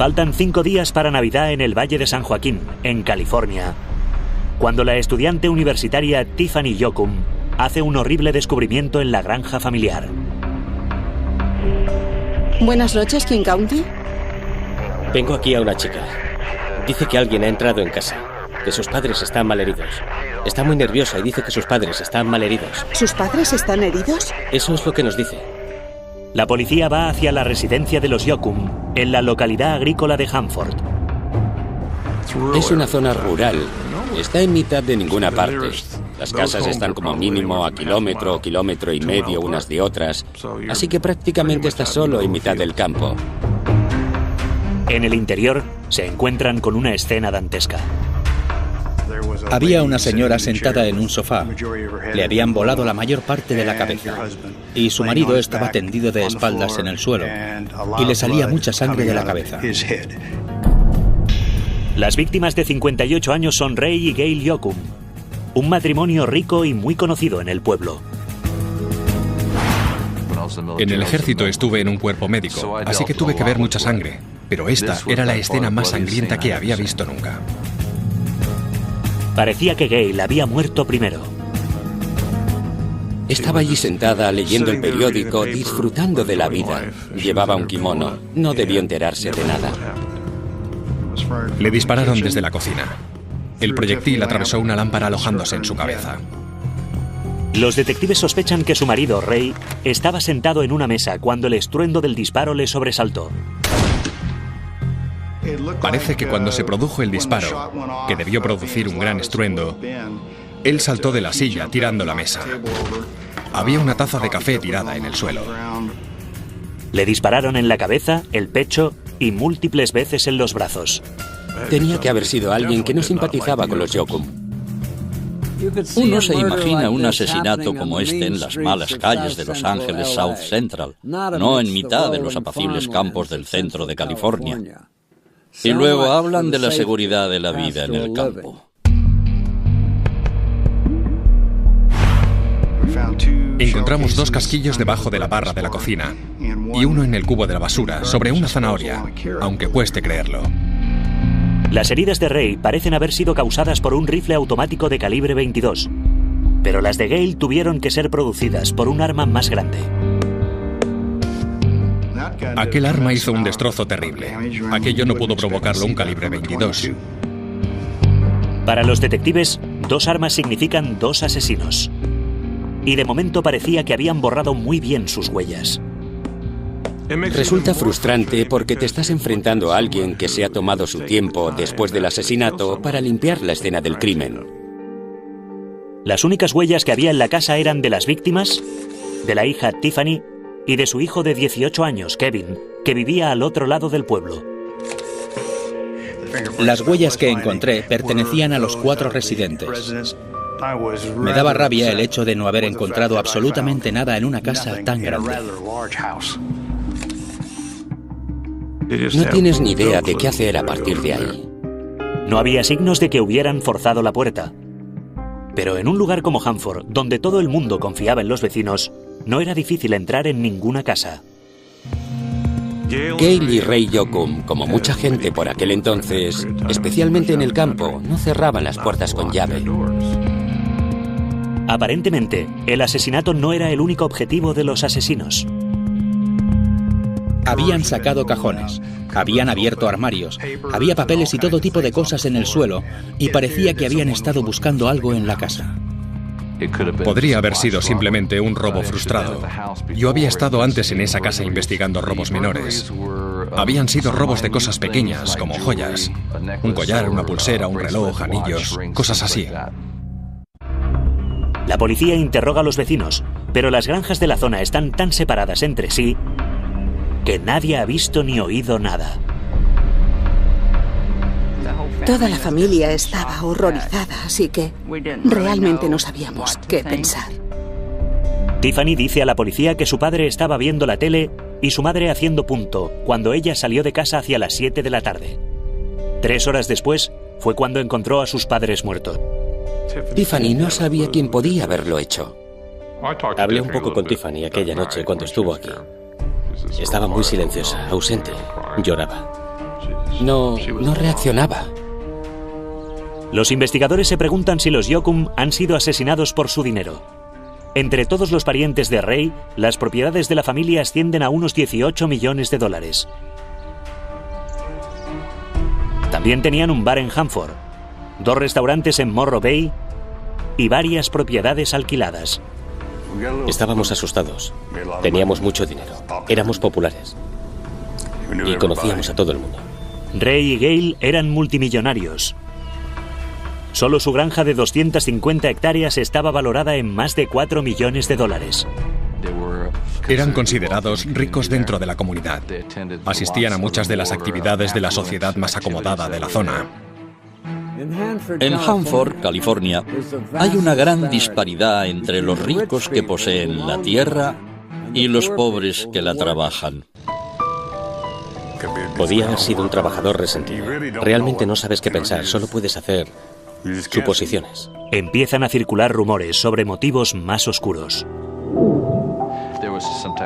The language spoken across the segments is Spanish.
Faltan 5 días para Navidad en el Valle de San Joaquín, en California, cuando la estudiante universitaria Tiffany Yoakum hace un horrible descubrimiento en la granja familiar. Buenas noches, King County. Vengo aquí a una chica. Dice que alguien ha entrado en casa, que sus padres están malheridos. Está muy nerviosa y dice que sus padres están malheridos. ¿Sus padres están heridos? Eso es lo que nos dice. La policía va hacia la residencia de los Yoakum, en la localidad agrícola de Hanford. Es una zona rural. Está en mitad de ninguna parte. Las casas están como mínimo a kilómetro o kilómetro y medio unas de otras. Así que prácticamente está solo en mitad del campo. En el interior se encuentran con una escena dantesca. Había una señora sentada en un sofá. Le habían volado la mayor parte de la cabeza. Y su marido estaba tendido de espaldas en el suelo. Y le salía mucha sangre de la cabeza. Las víctimas de 58 años son Ray y Gail Yoakum, un matrimonio rico y muy conocido en el pueblo. En el ejército estuve en un cuerpo médico, así que tuve que ver mucha sangre. Pero esta era la escena más sangrienta que había visto nunca. Parecía que Gail había muerto primero. Estaba allí sentada leyendo el periódico, disfrutando de la vida. Llevaba un kimono. No debió enterarse de nada. Le dispararon desde la cocina. El proyectil atravesó una lámpara alojándose en su cabeza. Los detectives sospechan que su marido, Ray, estaba sentado en una mesa cuando el estruendo del disparo le sobresaltó. Parece que cuando se produjo el disparo, que debió producir un gran estruendo, él saltó de la silla tirando la mesa. Había una taza de café tirada en el suelo. Le dispararon en la cabeza, el pecho y múltiples veces en los brazos. Tenía que haber sido alguien que no simpatizaba con los Yoakum. Uno se imagina un asesinato como este en las malas calles de Los Ángeles South Central, no en mitad de los apacibles campos del centro de California. Y luego hablan de la seguridad de la vida en el campo. Encontramos 2 casquillos debajo de la barra de la cocina y uno en el cubo de la basura, sobre una zanahoria, aunque cueste creerlo. Las heridas de Ray parecen haber sido causadas por un rifle automático de calibre 22, pero las de Gail tuvieron que ser producidas por un arma más grande. Aquel arma hizo un destrozo terrible. Aquello no pudo provocarlo un calibre 22. Para los detectives, 2 armas significan 2 asesinos. Y de momento parecía que habían borrado muy bien sus huellas. Resulta frustrante porque te estás enfrentando a alguien que se ha tomado su tiempo después del asesinato para limpiar la escena del crimen. Las únicas huellas que había en la casa eran de las víctimas, de la hija Tiffany y de su hijo de 18 años, Kevin, que vivía al otro lado del pueblo. Las huellas que encontré pertenecían a los 4 residentes. Me daba rabia el hecho de no haber encontrado absolutamente nada en una casa tan grande. No tienes ni idea de qué hacer a partir de ahí. No había signos de que hubieran forzado la puerta. Pero en un lugar como Hanford, donde todo el mundo confiaba en los vecinos, no era difícil entrar en ninguna casa. Gail y Ray Yoakum, como mucha gente por aquel entonces, especialmente en el campo, no cerraban las puertas con llave. Aparentemente, el asesinato no era el único objetivo de los asesinos. Habían sacado cajones, habían abierto armarios, había papeles y todo tipo de cosas en el suelo, y parecía que habían estado buscando algo en la casa. Podría haber sido simplemente un robo frustrado. Yo había estado antes en esa casa investigando robos menores. Habían sido robos de cosas pequeñas, como joyas. Un collar, una pulsera, un reloj, anillos, cosas así. La policía interroga a los vecinos, pero las granjas de la zona están tan separadas entre sí que nadie ha visto ni oído nada. Toda la familia estaba horrorizada, así que realmente no sabíamos qué pensar. Tiffany dice a la policía que su padre estaba viendo la tele y su madre haciendo punto cuando ella salió de casa hacia las 7 de la tarde. 3 horas después fue cuando encontró a sus padres muertos. Tiffany no sabía quién podía haberlo hecho. Hablé un poco con Tiffany aquella noche cuando estuvo aquí. Estaba muy silenciosa, ausente. Lloraba. No reaccionaba. Los investigadores se preguntan si los Yoakum han sido asesinados por su dinero. Entre todos los parientes de Ray, las propiedades de la familia ascienden a unos 18 millones de dólares. También tenían un bar en Hanford, 2 restaurantes en Morro Bay y varias propiedades alquiladas. Estábamos asustados. Teníamos mucho dinero. Éramos populares. Y conocíamos a todo el mundo. Ray y Gail eran multimillonarios. Solo su granja de 250 hectáreas estaba valorada en más de 4 millones de dólares. Eran considerados ricos dentro de la comunidad. Asistían a muchas de las actividades de la sociedad más acomodada de la zona. En Hanford, California, hay una gran disparidad entre los ricos que poseen la tierra y los pobres que la trabajan. Podía haber sido un trabajador resentido. Realmente no sabes qué pensar, solo puedes hacer suposiciones. Empiezan a circular rumores sobre motivos más oscuros.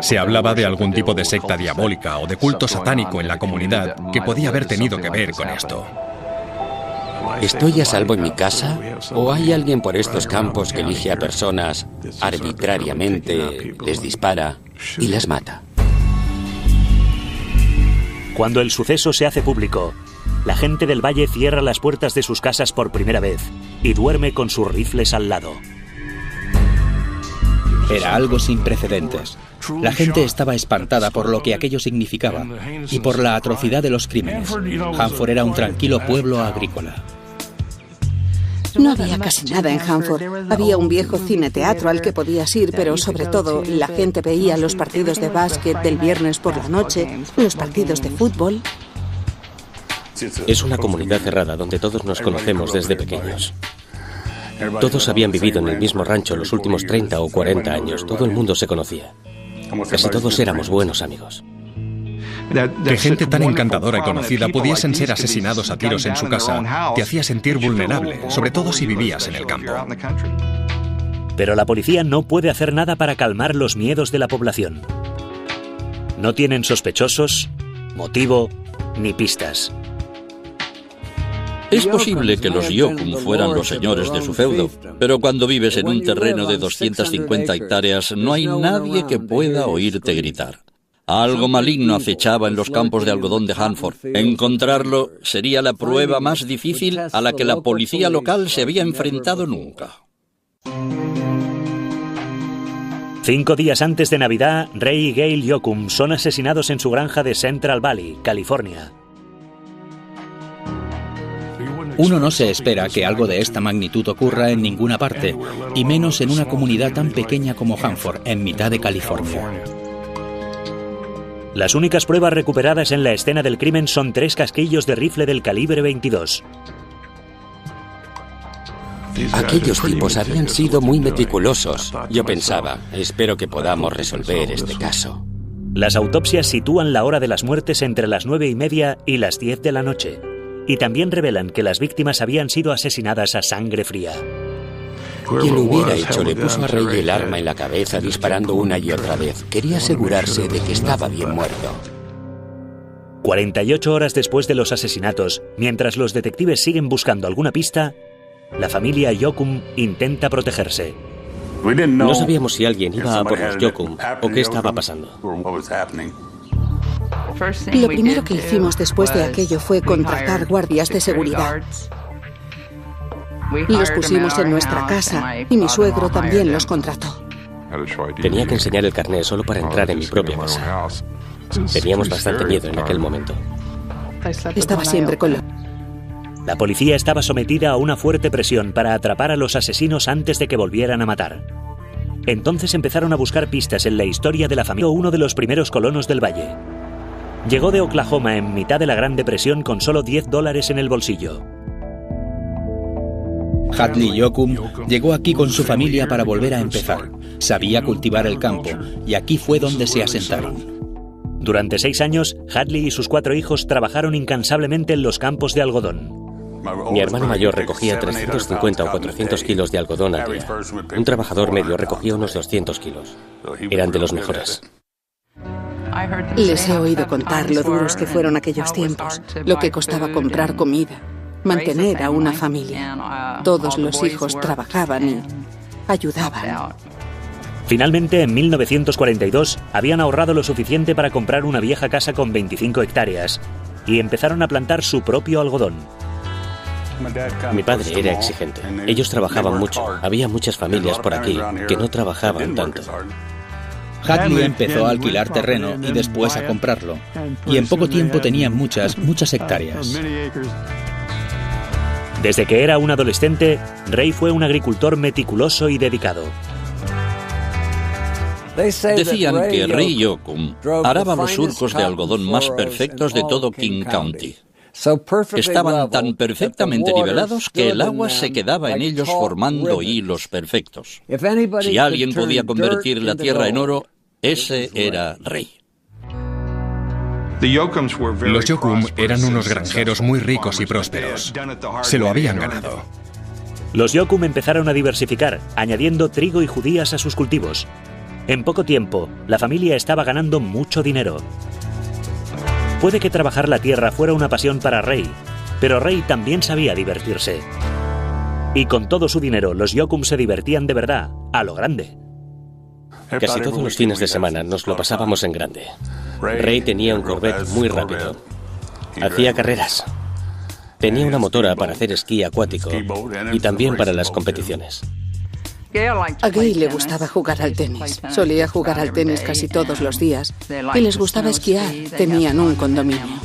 Se hablaba de algún tipo de secta diabólica o de culto satánico en la comunidad que podía haber tenido que ver con esto. ¿Estoy a salvo en mi casa? ¿O hay alguien por estos campos que elige a personas arbitrariamente, les dispara y las mata? Cuando el suceso se hace público, la gente del valle cierra las puertas de sus casas por primera vez y duerme con sus rifles al lado. Era algo sin precedentes. La gente estaba espantada por lo que aquello significaba y por la atrocidad de los crímenes. Hanford era un tranquilo pueblo agrícola. No había casi nada en Hanford. Había un viejo cine-teatro al que podías ir, pero sobre todo la gente veía los partidos de básquet del viernes por la noche, los partidos de fútbol. Es una comunidad cerrada donde todos nos conocemos desde pequeños. Todos habían vivido en el mismo rancho los últimos 30 o 40 años. Todo el mundo se conocía. Casi todos éramos buenos amigos. Que gente tan encantadora y conocida pudiesen ser asesinados a tiros en su casa te hacía sentir vulnerable, sobre todo si vivías en el campo. Pero la policía no puede hacer nada para calmar los miedos de la población. No tienen sospechosos, motivo ni pistas. Es posible que los Yoakum fueran los señores de su feudo, pero cuando vives en un terreno de 250 hectáreas no hay nadie que pueda oírte gritar. Algo maligno acechaba en los campos de algodón de Hanford. Encontrarlo sería la prueba más difícil a la que la policía local se había enfrentado nunca. 5 días antes de Navidad, Ray y Gail Yoakum son asesinados en su granja de Central Valley, California. Uno no se espera que algo de esta magnitud ocurra en ninguna parte, y menos en una comunidad tan pequeña como Hanford, en mitad de California. Las únicas pruebas recuperadas en la escena del crimen son 3 casquillos de rifle del calibre 22. Aquellos tipos habían sido muy meticulosos. Yo pensaba, espero que podamos resolver este caso. Las autopsias sitúan la hora de las muertes entre las 9:30 y las 10 de la noche. Y también revelan que las víctimas habían sido asesinadas a sangre fría. Quien lo hubiera hecho le puso a Ray el arma en la cabeza disparando una y otra vez. Quería asegurarse de que estaba bien muerto. 48 horas después de los asesinatos, mientras los detectives siguen buscando alguna pista, la familia Yoakum intenta protegerse. No sabíamos si alguien iba a por los Yoakum o qué estaba pasando. Lo primero que hicimos después de aquello fue contratar guardias de seguridad. Los pusimos en nuestra casa y mi suegro también los contrató. Tenía que enseñar el carné solo para entrar en mi propia casa. Teníamos bastante miedo en aquel momento. Estaba siempre con La policía estaba sometida a una fuerte presión para atrapar a los asesinos antes de que volvieran a matar. Entonces empezaron a buscar pistas en la historia de la familia. Uno de los primeros colonos del valle. Llegó de Oklahoma en mitad de la Gran Depresión con solo $10 en el bolsillo. Hadley Yoakum llegó aquí con su familia para volver a empezar. Sabía cultivar el campo y aquí fue donde se asentaron. Durante 6 años, Hadley y sus 4 hijos trabajaron incansablemente en los campos de algodón. Mi hermano mayor recogía 350 o 400 kilos de algodón al día. Un trabajador medio recogía unos 200 kilos. Eran de los mejores. Les he oído contar lo duros que fueron aquellos tiempos, lo que costaba comprar comida, mantener a una familia. Todos los hijos trabajaban y ayudaban. Finalmente, en 1942, habían ahorrado lo suficiente para comprar una vieja casa con 25 hectáreas y empezaron a plantar su propio algodón. Mi padre era exigente. Ellos trabajaban mucho. Había muchas familias por aquí que no trabajaban tanto. Hadley empezó a alquilar terreno y después a comprarlo. Y en poco tiempo tenía muchas hectáreas. Desde que era un adolescente, Ray fue un agricultor meticuloso y dedicado. Decían que Ray Yoakum araba los surcos de algodón más perfectos de todo King County. Estaban tan perfectamente nivelados que el agua se quedaba en ellos formando hilos perfectos. Si alguien podía convertir la tierra en oro, ese era Ray. Los Yoakum eran unos granjeros muy ricos y prósperos. Se lo habían ganado. Los Yoakum empezaron a diversificar, añadiendo trigo y judías a sus cultivos. En poco tiempo, la familia estaba ganando mucho dinero. Puede que trabajar la tierra fuera una pasión para Ray, pero Ray también sabía divertirse. Y con todo su dinero, los Yoakum se divertían de verdad, a lo grande. Casi todos los fines de semana nos lo pasábamos en grande. Ray tenía un Corvette muy rápido. Hacía carreras. Tenía una motora para hacer esquí acuático y también para las competiciones. A Gail le gustaba jugar al tenis. Solía jugar al tenis casi todos los días. Y les gustaba esquiar. Tenían un condominio.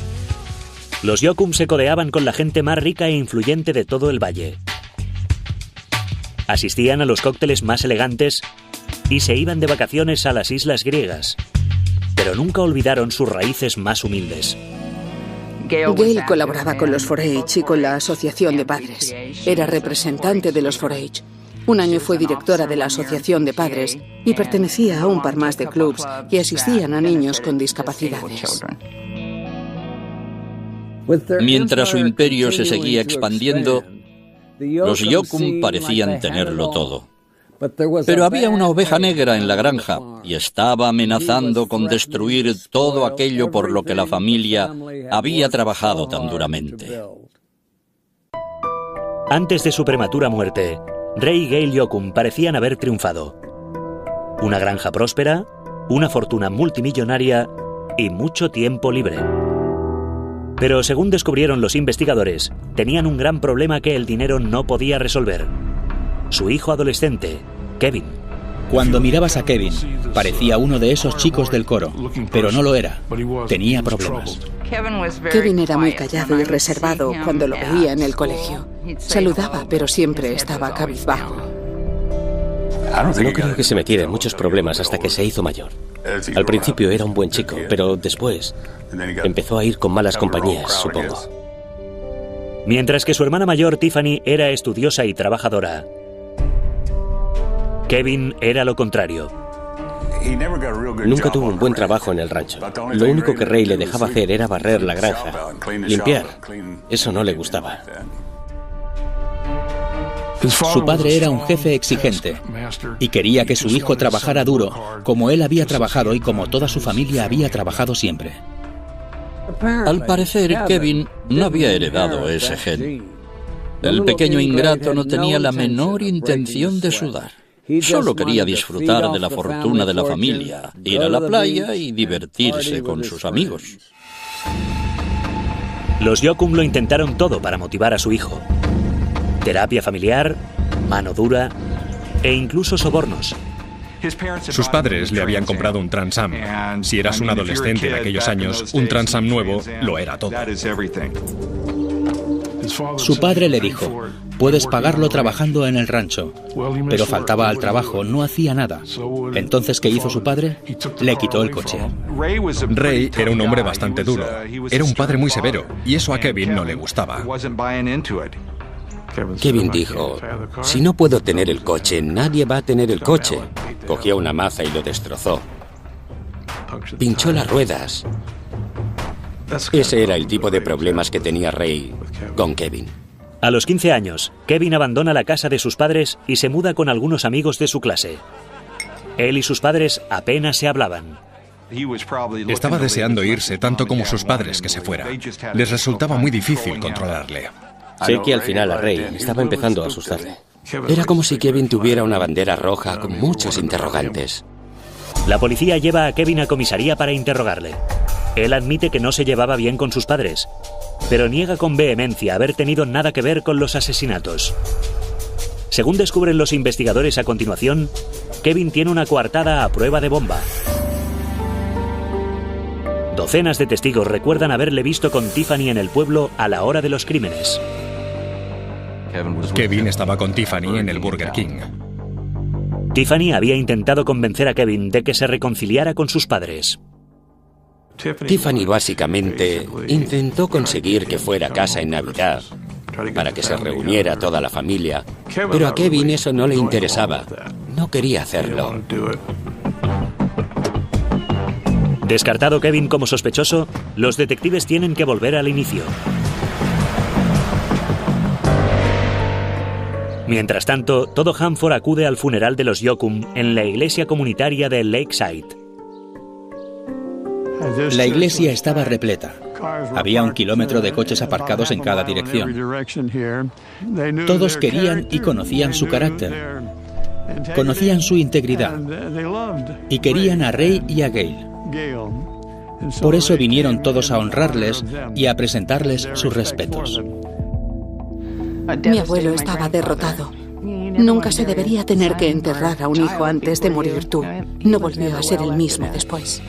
Los Yoakum se codeaban con la gente más rica e influyente de todo el valle. Asistían a los cócteles más elegantes y se iban de vacaciones a las islas griegas. Pero nunca olvidaron sus raíces más humildes. Gail colaboraba con los 4-H y con la Asociación de Padres. Era representante de los 4-H. Un año fue directora de la Asociación de Padres y pertenecía a un par más de clubs que asistían a niños con discapacidades. Mientras su imperio se seguía expandiendo, los Yoakum parecían tenerlo todo. Pero había una oveja negra en la granja y estaba amenazando con destruir todo aquello por lo que la familia había trabajado tan duramente. Antes de su prematura muerte, Ray y Gail Yoakum parecían haber triunfado. Una granja próspera, una fortuna multimillonaria y mucho tiempo libre. Pero según descubrieron los investigadores, tenían un gran problema que el dinero no podía resolver. Su hijo adolescente, Kevin. Cuando mirabas a Kevin, parecía uno de esos chicos del coro, pero no lo era. Tenía problemas. Kevin era muy callado y reservado cuando lo veía en el colegio. Saludaba, pero siempre estaba cabizbajo. No creo que se metiera en muchos problemas hasta que se hizo mayor. Al principio era un buen chico, pero después empezó a ir con malas compañías, supongo. Mientras que su hermana mayor, Tiffany, era estudiosa y trabajadora, Kevin era lo contrario. Nunca tuvo un buen trabajo en el rancho. Lo único que Ray le dejaba hacer era barrer la granja, limpiar. Eso no le gustaba. Su padre era un jefe exigente y quería que su hijo trabajara duro, como él había trabajado y como toda su familia había trabajado siempre. Al parecer, Kevin no había heredado ese gen. El pequeño ingrato no tenía la menor intención de sudar. Solo quería disfrutar de la fortuna de la familia, ir a la playa y divertirse con sus amigos. Los Yoakum lo intentaron todo para motivar a su hijo. Terapia familiar, mano dura e incluso sobornos. Sus padres le habían comprado un Trans Am. Si eras un adolescente en aquellos años, un Trans Am nuevo lo era todo. Su padre le dijo: puedes pagarlo trabajando en el rancho. Pero faltaba al trabajo, no hacía nada. Entonces, ¿qué hizo su padre? Le quitó el coche. Ray era un hombre bastante duro. Era un padre muy severo, y eso a Kevin no le gustaba. Kevin dijo: si no puedo tener el coche, nadie va a tener el coche. Cogió una maza y lo destrozó. Pinchó las ruedas. Ese era el tipo de problemas que tenía Ray con Kevin. A los 15 años, Kevin abandona la casa de sus padres y se muda con algunos amigos de su clase. Él y sus padres apenas se hablaban. Estaba deseando irse tanto como sus padres que se fuera. Les resultaba muy difícil controlarle. Sé que al final a Ray estaba empezando a asustarle. Era como si Kevin tuviera una bandera roja con muchos interrogantes. La policía lleva a Kevin a comisaría para interrogarle. Él admite que no se llevaba bien con sus padres, pero niega con vehemencia haber tenido nada que ver con los asesinatos. Según descubren los investigadores a continuación, Kevin tiene una coartada a prueba de bomba. Docenas de testigos recuerdan haberle visto con Tiffany en el pueblo a la hora de los crímenes. Kevin estaba con Tiffany en el Burger King. Tiffany había intentado convencer a Kevin de que se reconciliara con sus padres. Tiffany básicamente intentó conseguir que fuera a casa en Navidad para que se reuniera toda la familia, pero a Kevin eso no le interesaba. No quería hacerlo. Descartado Kevin como sospechoso, los detectives tienen que volver al inicio. Mientras tanto, todo Hanford acude al funeral de los Yoakum en la iglesia comunitaria de Lakeside. La iglesia estaba repleta. Había 1 kilómetro de coches aparcados en cada dirección. Todos querían y conocían su carácter. Conocían su integridad. Y querían a Ray y a Gail. Por eso vinieron todos a honrarles y a presentarles sus respetos. Mi abuelo estaba derrotado. Nunca se debería tener que enterrar a un hijo antes de morir tú. No volvió a ser el mismo después.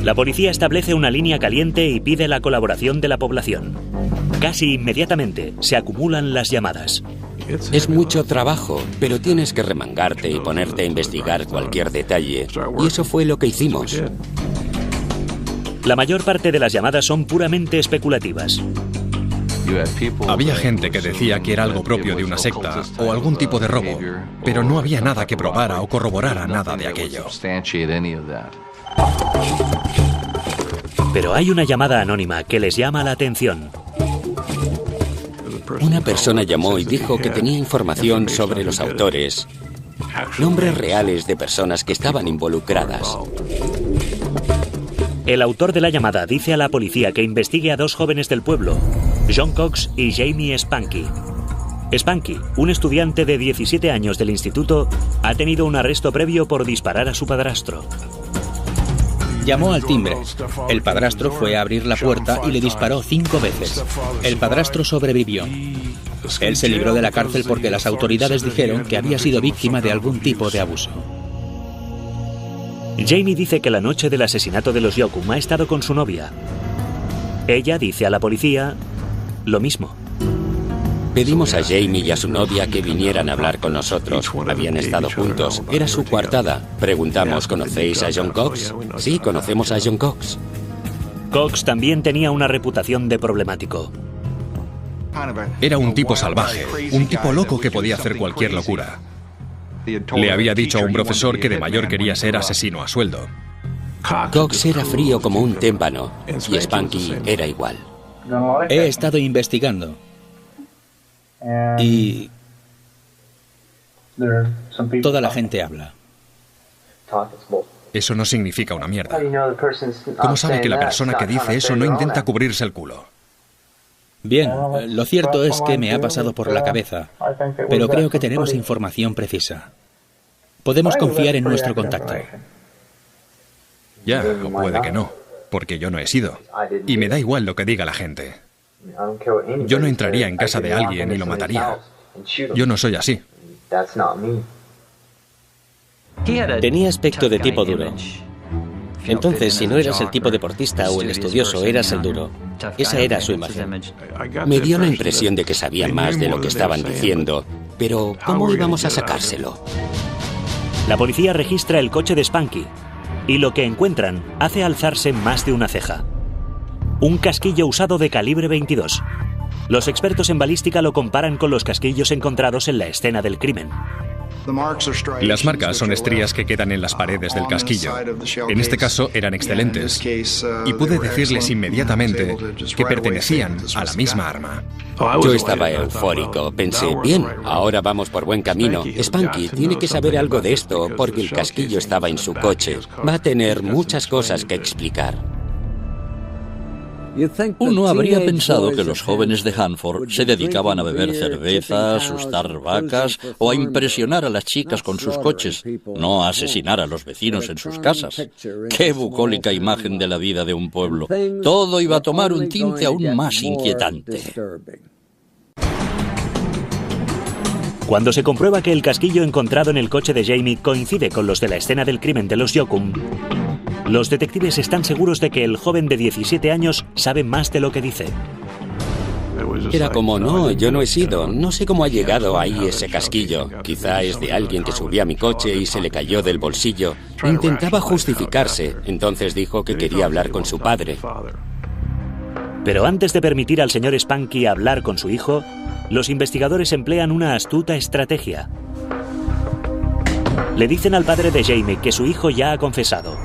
La policía establece una línea caliente y pide la colaboración de la población. Casi inmediatamente se acumulan las llamadas. Es mucho trabajo, pero tienes que remangarte y ponerte a investigar cualquier detalle. Y eso fue lo que hicimos. La mayor parte de las llamadas son puramente especulativas. Había gente que decía que era algo propio de una secta o algún tipo de robo, pero no había nada que probara o corroborara nada de aquello. Pero hay una llamada anónima que les llama la atención. Una persona llamó y dijo que tenía información sobre los autores, nombres reales de personas que estaban involucradas. El autor de la llamada dice a la policía que investigue a 2 jóvenes del pueblo, John Cox y Jamie Spanky. Spanky, un estudiante de 17 años del instituto, ha tenido un arresto previo por disparar a su padrastro. Llamó al timbre. El padrastro fue a abrir la puerta y le disparó 5 veces. El padrastro sobrevivió. Él se libró de la cárcel porque las autoridades dijeron que había sido víctima de algún tipo de abuso. Jamie dice que la noche del asesinato de los Yoakum ha estado con su novia. Ella dice a la policía lo mismo. Pedimos a Jamie y a su novia que vinieran a hablar con nosotros. Habían estado juntos. Era su coartada. Preguntamos, ¿conocéis a John Cox? Sí, conocemos a John Cox. Cox también tenía una reputación de problemático. Era un tipo salvaje, un tipo loco que podía hacer cualquier locura. Le había dicho a un profesor que de mayor quería ser asesino a sueldo. Cox era frío como un témpano y Spanky era igual. He estado investigando. Y toda la gente habla. Eso no significa una mierda. ¿Cómo sabe que la persona que dice eso no intenta cubrirse el culo? Bien, lo cierto es que me ha pasado por la cabeza, pero creo que tenemos información precisa. Podemos confiar en nuestro contacto. Ya, o puede que no, porque yo no he sido. Y me da igual lo que diga la gente. Yo no entraría en casa de alguien y lo mataría. Yo no soy así. Tenía aspecto de tipo duro. Entonces, si no eras el tipo deportista o el estudioso, eras el duro. Esa era su imagen. Me dio la impresión de que sabían más de lo que estaban diciendo, pero ¿cómo íbamos a sacárselo? La policía registra el coche de Spanky y lo que encuentran hace alzarse más de una ceja. Un casquillo usado de calibre 22. Los expertos en balística lo comparan con los casquillos encontrados en la escena del crimen. Las marcas son estrías que quedan en las paredes del casquillo. En este caso eran excelentes. Y pude decirles inmediatamente que pertenecían a la misma arma. Yo estaba eufórico. Pensé, bien, ahora vamos por buen camino. Spanky tiene que saber algo de esto porque el casquillo estaba en su coche. Va a tener muchas cosas que explicar. Uno habría pensado que los jóvenes de Hanford se dedicaban a beber cerveza, a asustar vacas o a impresionar a las chicas con sus coches, no a asesinar a los vecinos en sus casas. ¡Qué bucólica imagen de la vida de un pueblo! Todo iba a tomar un tinte aún más inquietante. Cuando se comprueba que el casquillo encontrado en el coche de Jamie coincide con los de la escena del crimen de los Yoakum, los detectives están seguros de que el joven de 17 años sabe más de lo que dice. Era como, no, yo no he sido. No sé cómo ha llegado ahí ese casquillo. Quizá es de alguien que subió a mi coche y se le cayó del bolsillo. Intentaba justificarse. Entonces dijo que quería hablar con su padre. Pero antes de permitir al señor Spanky hablar con su hijo, los investigadores emplean una astuta estrategia. Le dicen al padre de Jamie que su hijo ya ha confesado.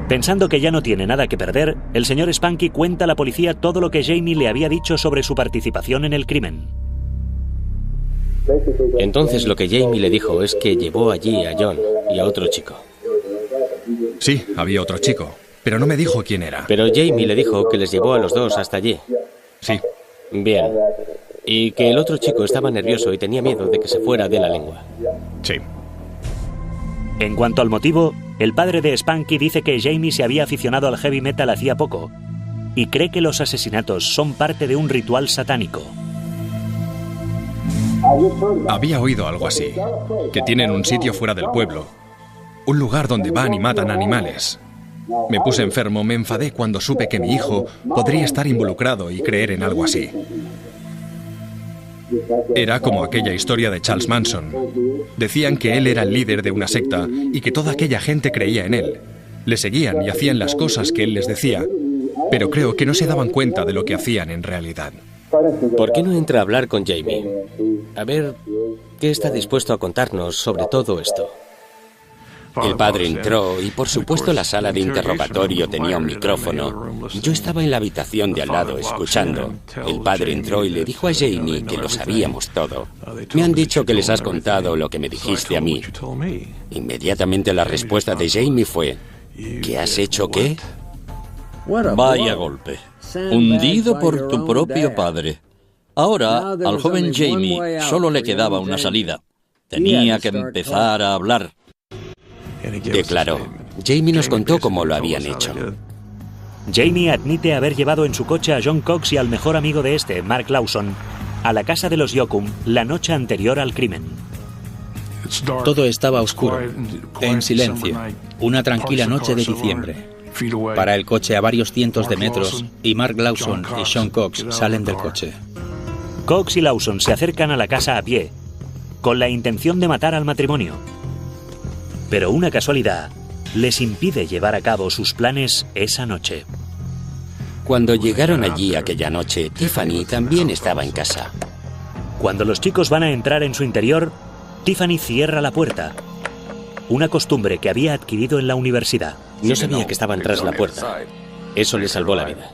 Pensando que ya no tiene nada que perder, el señor Spanky cuenta a la policía todo lo que Jamie le había dicho sobre su participación en el crimen. Entonces lo que Jamie le dijo es que llevó allí a John y a otro chico. Sí, había otro chico, pero no me dijo quién era. Pero Jamie le dijo que les llevó a los dos hasta allí. Sí. Bien. Y que el otro chico estaba nervioso y tenía miedo de que se fuera de la lengua. Sí. En cuanto al motivo, el padre de Spanky dice que Jamie se había aficionado al heavy metal hacía poco y cree que los asesinatos son parte de un ritual satánico. Había oído algo así, que tienen un sitio fuera del pueblo, un lugar donde van y matan animales. Me puse enfermo, me enfadé cuando supe que mi hijo podría estar involucrado y creer en algo así. Era como aquella historia de Charles Manson. Decían que él era el líder de una secta y que toda aquella gente creía en él. Le seguían y hacían las cosas que él les decía, pero creo que no se daban cuenta de lo que hacían en realidad. ¿Por qué no entra a hablar con Jamie? A ver, ¿qué está dispuesto a contarnos sobre todo esto? El padre entró y por supuesto la sala de interrogatorio tenía un micrófono. Yo estaba en la habitación de al lado escuchando. El padre entró y le dijo a Jamie que lo sabíamos todo. Me han dicho que les has contado lo que me dijiste a mí. Inmediatamente la respuesta de Jamie fue, ¿qué has hecho qué? Vaya golpe. Hundido por tu propio padre. Ahora, al joven Jamie solo le quedaba una salida. Tenía que empezar a hablar. Declaró. Jamie nos contó cómo lo habían hecho. Jamie admite haber llevado en su coche a John Cox y al mejor amigo de este, Mark Lawson, a la casa de los Yoakum la noche anterior al crimen. Todo estaba oscuro, en silencio, una tranquila noche de diciembre. Para el coche a varios cientos de metros y Mark Lawson y Sean Cox salen del coche. Cox y Lawson se acercan a la casa a pie, con la intención de matar al matrimonio. Pero una casualidad les impide llevar a cabo sus planes esa noche. Cuando llegaron allí aquella noche, Tiffany también estaba en casa. Cuando los chicos van a entrar en su interior, Tiffany cierra la puerta, una costumbre que había adquirido en la universidad. No sabía que estaban tras la puerta. Eso le salvó la vida.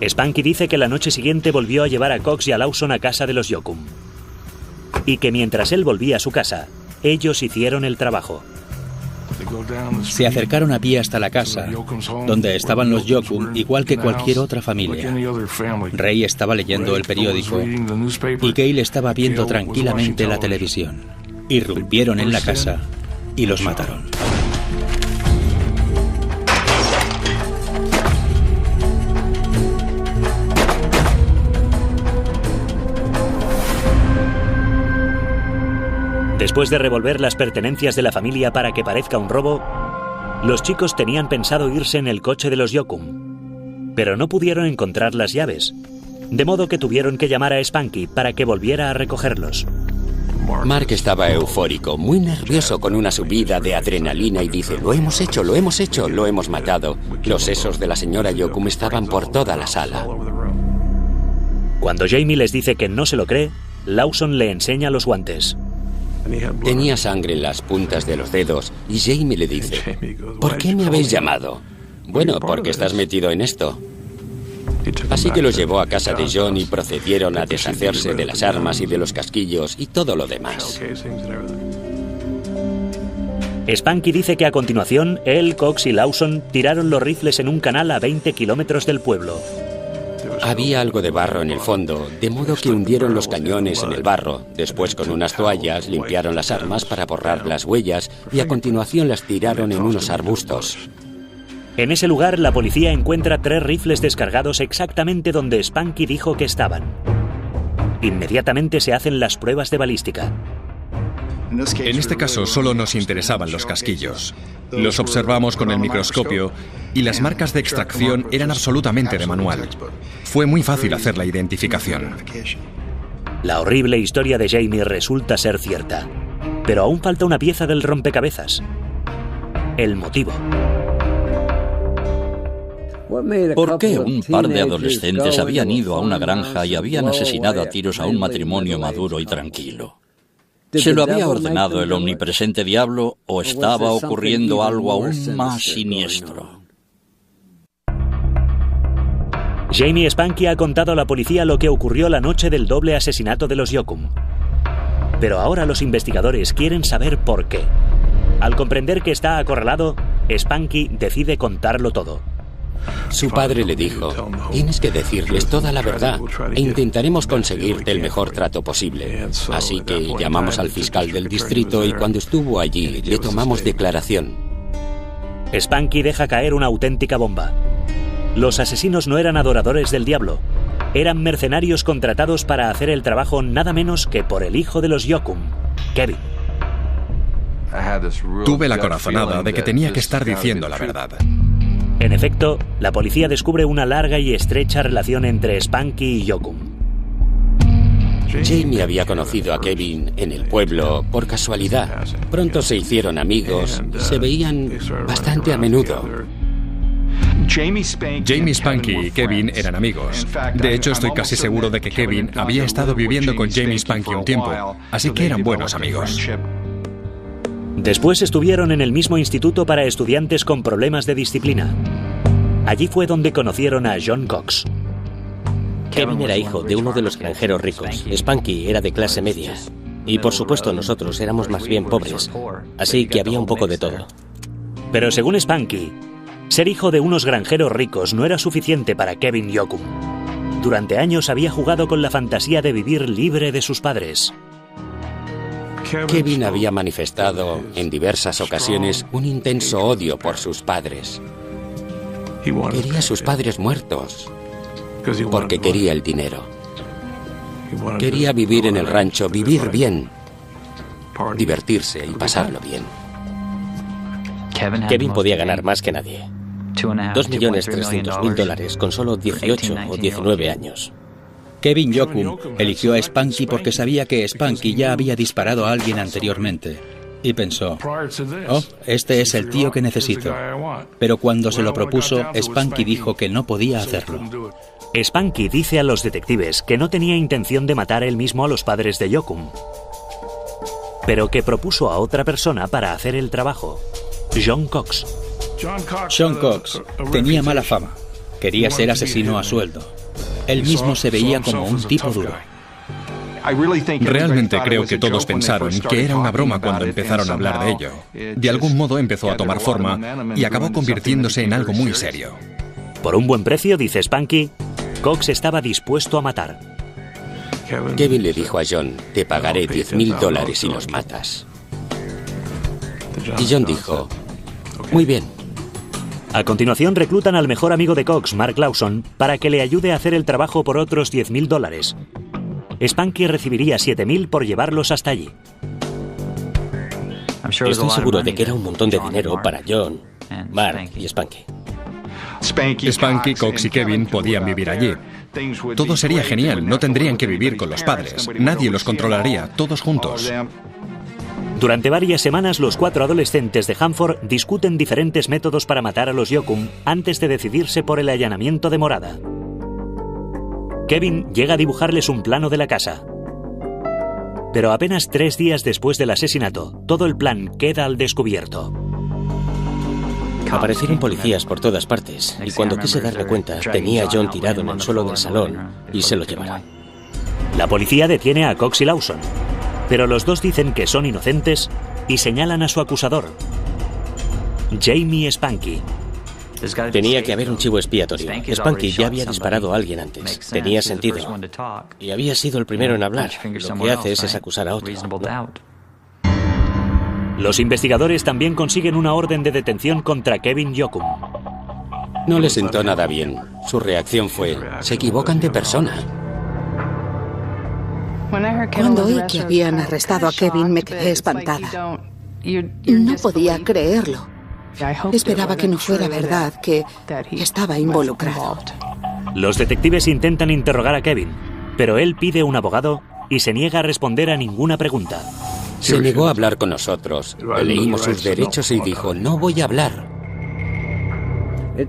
Spanky dice que la noche siguiente volvió a llevar a Cox y a Lawson a casa de los Yoakum, y que mientras él volvía a su casa, ellos hicieron el trabajo. Se acercaron a pie hasta la casa, donde estaban los Yoakum, igual que cualquier otra familia. Ray estaba leyendo el periódico y Gail estaba viendo tranquilamente la televisión. Irrumpieron en la casa y los mataron. Después de revolver las pertenencias de la familia para que parezca un robo, los chicos tenían pensado irse en el coche de los Yoakum, pero no pudieron encontrar las llaves, de modo que tuvieron que llamar a Spanky para que volviera a recogerlos. Mark estaba eufórico, muy nervioso con una subida de adrenalina y dice, lo hemos hecho, lo hemos hecho, lo hemos matado. Los sesos de la señora Yoakum estaban por toda la sala. Cuando Jamie les dice que no se lo cree, Lawson le enseña los guantes. Tenía sangre en las puntas de los dedos y Jamie le dice: ¿por qué me habéis llamado? Bueno, porque estás metido en esto. Así que los llevó a casa de John y procedieron a deshacerse de las armas y de los casquillos y todo lo demás. Spanky dice que a continuación él, Cox y Lawson tiraron los rifles en un canal a 20 kilómetros del pueblo. Había algo de barro en el fondo, de modo que hundieron los cañones en el barro. Después, con unas toallas, limpiaron las armas para borrar las huellas y a continuación las tiraron en unos arbustos. En ese lugar, la policía encuentra 3 rifles descargados exactamente donde Spanky dijo que estaban. Inmediatamente se hacen las pruebas de balística. En este caso solo nos interesaban los casquillos. Los observamos con el microscopio y las marcas de extracción eran absolutamente de manual. Fue muy fácil hacer la identificación. La horrible historia de Jamie resulta ser cierta, pero aún falta una pieza del rompecabezas: el motivo. ¿Por qué un par de adolescentes habían ido a una granja y habían asesinado a tiros a un matrimonio maduro y tranquilo? ¿Se lo había ordenado el omnipresente diablo o estaba ocurriendo algo aún más siniestro? Jamie Spanky ha contado a la policía lo que ocurrió la noche del doble asesinato de los Yokum. Pero ahora los investigadores quieren saber por qué. Al comprender que está acorralado, Spanky decide contarlo todo. Su padre le dijo: tienes que decirles toda la verdad e intentaremos conseguirte el mejor trato posible. Así que llamamos al fiscal del distrito y cuando estuvo allí le tomamos declaración. Spanky deja caer una auténtica bomba. Los asesinos no eran adoradores del diablo. Eran mercenarios contratados para hacer el trabajo nada menos que por el hijo de los Yokum, Kevin. Tuve la corazonada de que tenía que estar diciendo la verdad. En efecto, la policía descubre una larga y estrecha relación entre Spanky y Yokum. Jamie había conocido a Kevin en el pueblo por casualidad. Pronto se hicieron amigos y se veían bastante a menudo. Jamie Spanky y Kevin eran amigos. De hecho, estoy casi seguro de que Kevin había estado viviendo con Jamie Spanky un tiempo, así que eran buenos amigos. Después estuvieron en el mismo instituto para estudiantes con problemas de disciplina. Allí fue donde conocieron a John Cox. Kevin era hijo de uno de los granjeros ricos. Spanky era de clase media. Y por supuesto nosotros éramos más bien pobres. Así que había un poco de todo. Pero según Spanky, ser hijo de unos granjeros ricos no era suficiente para Kevin Yokum. Durante años había jugado con la fantasía de vivir libre de sus padres. Kevin había manifestado en diversas ocasiones un intenso odio por sus padres. Quería a sus padres muertos porque quería el dinero. Quería vivir en el rancho, vivir bien, divertirse y pasarlo bien. Kevin podía ganar más que nadie. $2.300.000 con solo 18 o 19 años. Kevin Yokum eligió a Spanky porque sabía que Spanky ya había disparado a alguien anteriormente. Y pensó: oh, este es el tío que necesito. Pero cuando se lo propuso, Spanky dijo que no podía hacerlo. Spanky dice a los detectives que no tenía intención de matar él mismo a los padres de Yokum, pero que propuso a otra persona para hacer el trabajo: John Cox. John Cox tenía mala fama. Quería ser asesino a sueldo. Él mismo se veía como un tipo duro. Realmente creo que todos pensaron que era una broma cuando empezaron a hablar de ello. De algún modo empezó a tomar forma y acabó convirtiéndose en algo muy serio. Por un buen precio, dice Spanky, Cox estaba dispuesto a matar. Kevin le dijo a John: te pagaré $10.000 si los matas. Y John dijo: muy bien. A continuación reclutan al mejor amigo de Cox, Mark Lawson, para que le ayude a hacer el trabajo por otros $10.000. Spanky recibiría $7.000 por llevarlos hasta allí. Estoy seguro de que era un montón de dinero para John, Mark y Spanky. Spanky, Cox y Kevin podían vivir allí. Todo sería genial, no tendrían que vivir con los padres. Nadie los controlaría, todos juntos. Durante varias semanas, los 4 adolescentes de Hanford discuten diferentes métodos para matar a los Yokum antes de decidirse por el allanamiento de morada. Kevin llega a dibujarles un plano de la casa. Pero apenas 3 días después del asesinato, todo el plan queda al descubierto. Aparecieron policías por todas partes, y cuando quise darme cuenta, tenía a John tirado en el suelo del salón y se lo llevaron. La policía detiene a Cox y Lawson, pero los dos dicen que son inocentes y señalan a su acusador, Jamie Spanky. Tenía que haber un chivo expiatorio. Spanky ya había disparado a alguien antes. Tenía sentido. Y había sido el primero en hablar. Lo que haces es acusar a otro. Los investigadores también consiguen una orden de detención contra Kevin Yoakum. No le sentó nada bien. Su reacción fue: se equivocan de persona. Cuando oí que habían arrestado a Kevin, me quedé espantada. No podía creerlo. Esperaba que no fuera verdad, que estaba involucrado. Los detectives intentan interrogar a Kevin, pero él pide un abogado y se niega a responder a ninguna pregunta. Se negó a hablar con nosotros. Leímos sus derechos y dijo: no voy a hablar.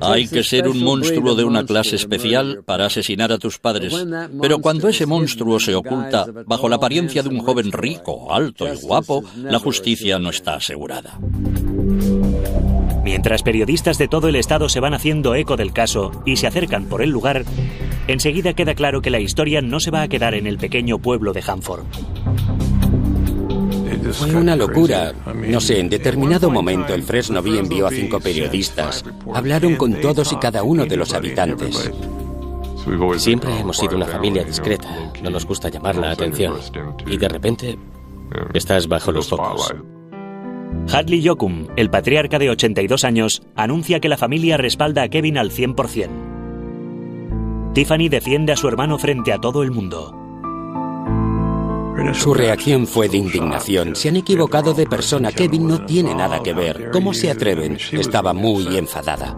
Hay que ser un monstruo de una clase especial para asesinar a tus padres. Pero cuando ese monstruo se oculta bajo la apariencia de un joven rico, alto y guapo, la justicia no está asegurada. Mientras periodistas de todo el estado se van haciendo eco del caso y se acercan por el lugar, enseguida queda claro que la historia no se va a quedar en el pequeño pueblo de Hanford. Fue una locura. No sé, en determinado momento el Fresno Bee envió a 5 periodistas. Hablaron con todos y cada uno de los habitantes. Siempre hemos sido una familia discreta. No nos gusta llamar la atención. Y de repente, estás bajo los focos. Hadley Yoakum, el patriarca de 82 años, anuncia que la familia respalda a Kevin al 100%. Tiffany defiende a su hermano frente a todo el mundo. Su reacción fue de indignación. Se han equivocado de persona. Kevin no tiene nada que ver. ¿Cómo se atreven? Estaba muy enfadada.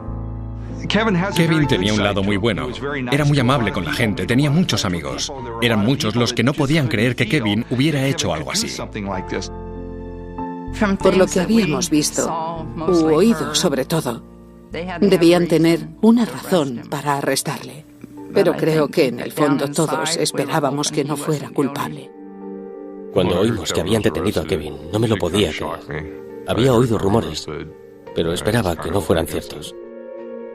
Kevin tenía un lado muy bueno. Era muy amable con la gente, tenía muchos amigos. Eran muchos los que no podían creer que Kevin hubiera hecho algo así. Por lo que habíamos visto, u oído sobre todo, debían tener una razón para arrestarle. Pero creo que en el fondo todos esperábamos que no fuera culpable. Cuando oímos que habían detenido a Kevin, no me lo podía creer. Había oído rumores, pero esperaba que no fueran ciertos.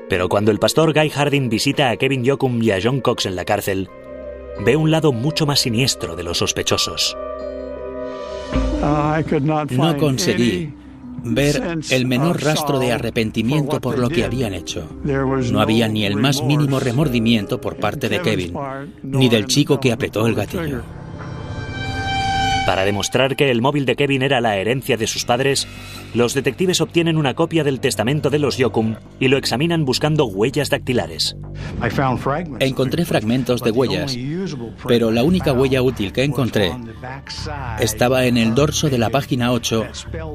Pero cuando el pastor Guy Harding visita a Kevin Yoakum y a John Cox en la cárcel, ve un lado mucho más siniestro de los sospechosos. No conseguí ver el menor rastro de arrepentimiento por lo que habían hecho. No había ni el más mínimo remordimiento por parte de Kevin, ni del chico que apretó el gatillo. Para demostrar que el móvil de Kevin era la herencia de sus padres, los detectives obtienen una copia del testamento de los Yoakum y lo examinan buscando huellas dactilares. Encontré fragmentos de huellas, pero la única huella útil que encontré estaba en el dorso de la página 8,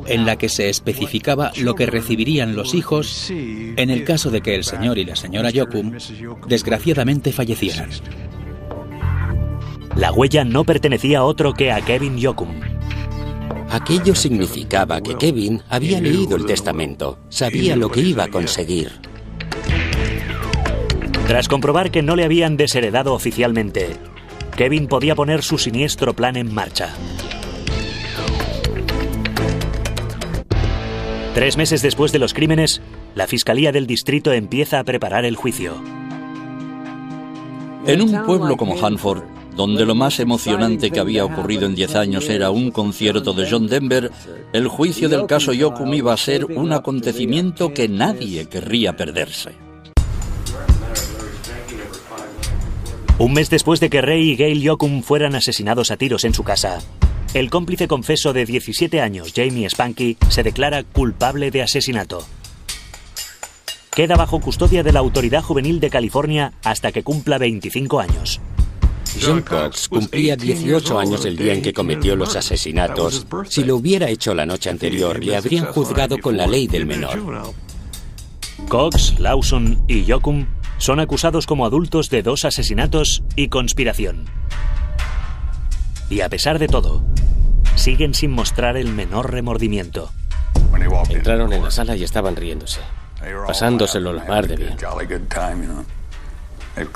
en la que se especificaba lo que recibirían los hijos en el caso de que el señor y la señora Yoakum desgraciadamente fallecieran. La huella no pertenecía a otro que a Kevin Yoakum. Aquello significaba que Kevin había leído el testamento, sabía lo que iba a conseguir. Tras comprobar que no le habían desheredado oficialmente, Kevin podía poner su siniestro plan en marcha. 3 meses después de los crímenes, la Fiscalía del Distrito empieza a preparar el juicio. En un pueblo como Hanford, donde lo más emocionante que había ocurrido en 10 años era un concierto de John Denver, el juicio del caso Yoakum iba a ser un acontecimiento que nadie querría perderse. Un mes después de que Ray y Gail Yoakum fueran asesinados a tiros en su casa, el cómplice confeso de 17 años, Jamie Spanky, se declara culpable de asesinato. Queda bajo custodia de la Autoridad Juvenil de California hasta que cumpla 25 años. John Cox cumplía 18 años el día en que cometió los asesinatos. Si lo hubiera hecho la noche anterior, le habrían juzgado con la ley del menor. Cox, Lawson y Yoakum son acusados como adultos de 2 asesinatos y conspiración. Y a pesar de todo, siguen sin mostrar el menor remordimiento. Entraron en la sala y estaban riéndose, pasándoselo la mar de bien.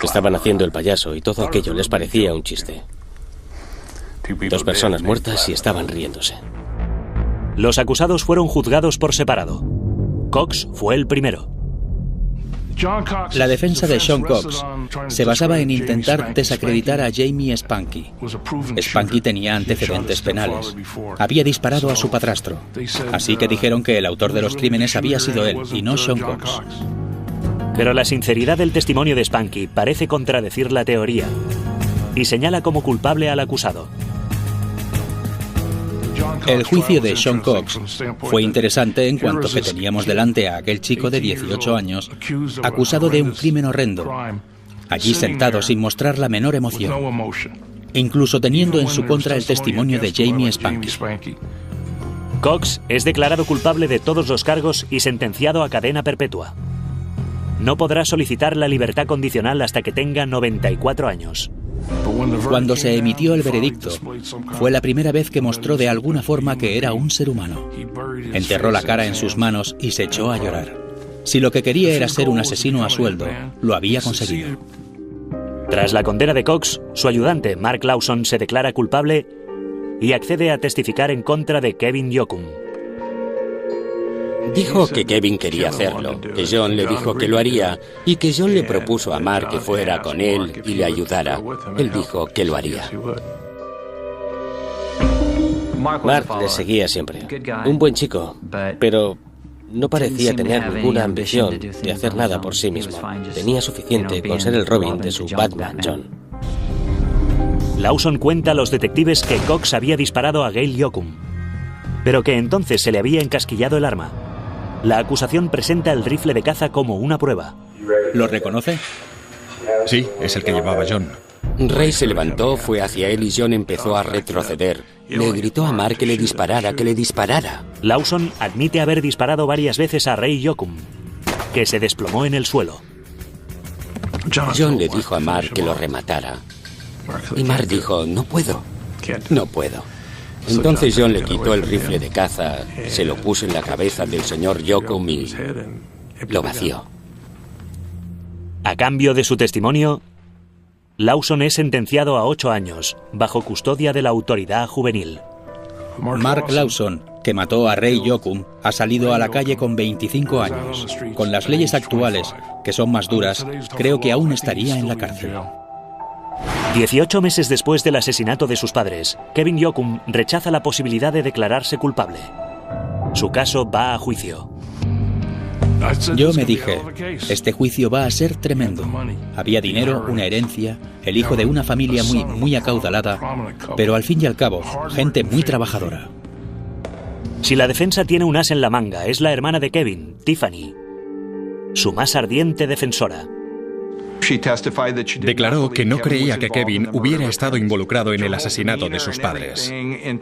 Estaban haciendo el payaso y todo aquello les parecía un chiste. 2 personas muertas y estaban riéndose. Los acusados fueron juzgados por separado. Cox fue el primero. La defensa de Sean Cox se basaba en intentar desacreditar a Jamie Spanky. Spanky tenía antecedentes penales. Había disparado a su padrastro. Así que dijeron que el autor de los crímenes había sido él y no Sean Cox. Pero la sinceridad del testimonio de Spanky parece contradecir la teoría y señala como culpable al acusado. El juicio de Sean Cox fue interesante en cuanto que teníamos delante a aquel chico de 18 años acusado de un crimen horrendo, allí sentado sin mostrar la menor emoción, incluso teniendo en su contra el testimonio de Jamie Spanky. Cox es declarado culpable de todos los cargos y sentenciado a cadena perpetua. No podrá solicitar la libertad condicional hasta que tenga 94 años. Cuando se emitió el veredicto, fue la primera vez que mostró de alguna forma que era un ser humano. Enterró la cara en sus manos y se echó a llorar. Si lo que quería era ser un asesino a sueldo, lo había conseguido. Tras la condena de Cox, su ayudante, Mark Lawson, se declara culpable y accede a testificar en contra de Kevin Yoakum. Dijo que Kevin quería hacerlo, que John le dijo que lo haría y que John le propuso a Mark que fuera con él y le ayudara. Él dijo que lo haría. Mark le seguía siempre. Un buen chico, pero no parecía tener ninguna ambición de hacer nada por sí mismo. Tenía suficiente con ser el Robin de su Batman, John. Lawson cuenta a los detectives que Cox había disparado a Gail Yoakum, pero que entonces se le había encasquillado el arma. La acusación presenta el rifle de caza como una prueba. ¿Lo reconoce? Sí, es el que llevaba John. Ray se levantó, fue hacia él y John empezó a retroceder. Le gritó a Mark que le disparara, que le disparara. Lawson admite haber disparado varias veces a Ray Yoakum, que se desplomó en el suelo. John le dijo a Mark que lo rematara. Y Mark dijo, no puedo, no puedo. Entonces John le quitó el rifle de caza, se lo puso en la cabeza del señor Yoakum y lo vació. A cambio de su testimonio, Lawson es sentenciado a 8 años, bajo custodia de la autoridad juvenil. Mark Lawson, que mató a Ray Yoakum, ha salido a la calle con 25 años. Con las leyes actuales, que son más duras, creo que aún estaría en la cárcel. 18 meses después del asesinato de sus padres, Kevin Yoakum rechaza la posibilidad de declararse culpable. Su caso va a juicio. Yo me dije, este juicio va a ser tremendo. Había dinero, una herencia, el hijo de una familia muy acaudalada, pero al fin y al cabo, gente muy trabajadora. Si la defensa tiene un as en la manga, es la hermana de Kevin, Tiffany, su más ardiente defensora. Declaró que no creía que Kevin hubiera estado involucrado en el asesinato de sus padres.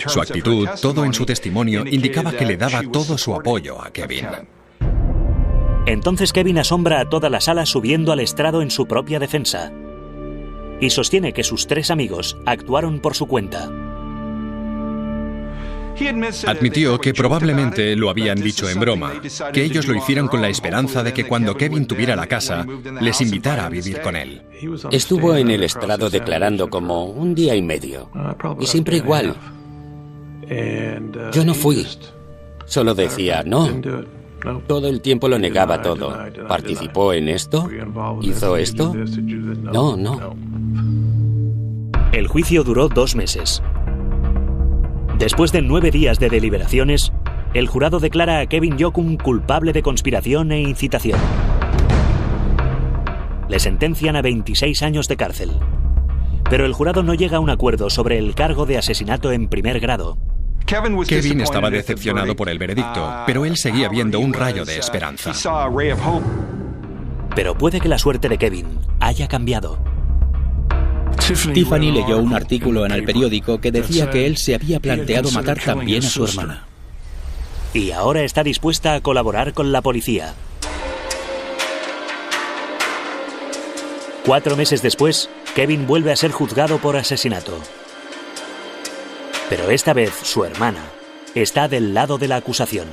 Su actitud, todo en su testimonio, indicaba que le daba todo su apoyo a Kevin. Entonces Kevin asombra a toda la sala subiendo al estrado en su propia defensa y sostiene que sus 3 amigos actuaron por su cuenta. Admitió que probablemente lo habían dicho en broma, que ellos lo hicieron con la esperanza de que cuando Kevin tuviera la casa, les invitara a vivir con él. Estuvo en el estrado declarando como 1 día y medio, y siempre igual. Yo no fui, solo decía no. Todo el tiempo lo negaba todo. ¿Participó en esto? ¿Hizo esto? No. El juicio duró 2 meses. Después de 9 días de deliberaciones, el jurado declara a Kevin Yoakum culpable de conspiración e incitación. Le sentencian a 26 años de cárcel. Pero el jurado no llega a un acuerdo sobre el cargo de asesinato en primer grado. Kevin estaba decepcionado por el veredicto, pero él seguía viendo un rayo de esperanza. Pero puede que la suerte de Kevin haya cambiado. Tiffany leyó un artículo en el periódico que decía que él se había planteado matar también a su hermana. Y ahora está dispuesta a colaborar con la policía. 4 meses después, Kevin vuelve a ser juzgado por asesinato. Pero esta vez su hermana está del lado de la acusación.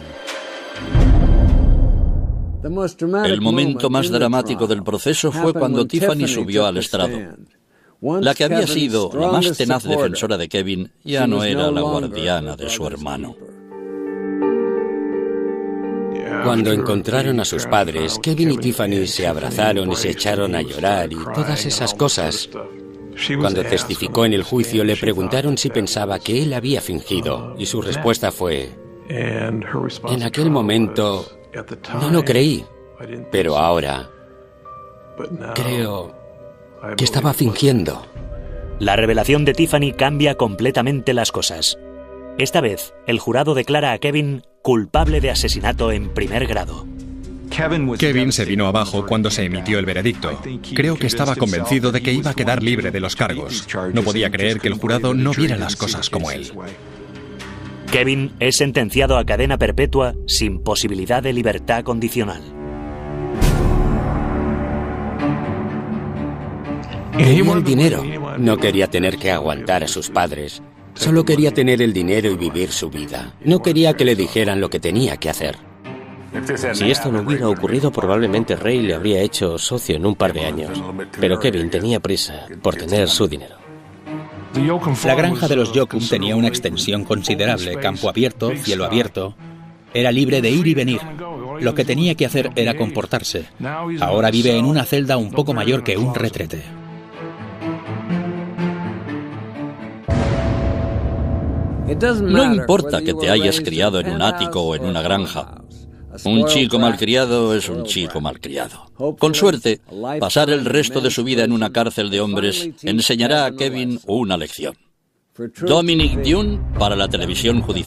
El momento más dramático del proceso fue cuando Tiffany subió al estrado. La que había sido la más tenaz defensora de Kevin ya no era la guardiana de su hermano. Cuando encontraron a sus padres, Kevin y Tiffany se abrazaron y se echaron a llorar y todas esas cosas. Cuando testificó en el juicio, le preguntaron si pensaba que él había fingido, y su respuesta fue: en aquel momento no lo creí, pero ahora creo que estaba fingiendo. La revelación de Tiffany cambia completamente las cosas. Esta vez, el jurado declara a Kevin culpable de asesinato en primer grado. Kevin se vino abajo cuando se emitió el veredicto. Creo que estaba convencido de que iba a quedar libre de los cargos. No podía creer que el jurado no viera las cosas como él. Kevin es sentenciado a cadena perpetua sin posibilidad de libertad condicional. Quería el dinero. No quería tener que aguantar a sus padres. Solo quería tener el dinero y vivir su vida. No quería que le dijeran lo que tenía que hacer. Si esto no hubiera ocurrido, probablemente Ray le habría hecho socio en un par de años. Pero Kevin tenía prisa por tener su dinero. La granja de los Jokum tenía una extensión considerable, campo abierto, cielo abierto. Era libre de ir y venir. Lo que tenía que hacer era comportarse. Ahora vive en una celda un poco mayor que un retrete. No importa que te hayas criado en un ático o en una granja. Un chico malcriado es un chico malcriado. Con suerte, pasar el resto de su vida en una cárcel de hombres enseñará a Kevin una lección. Dominic Dunne para la televisión judicial.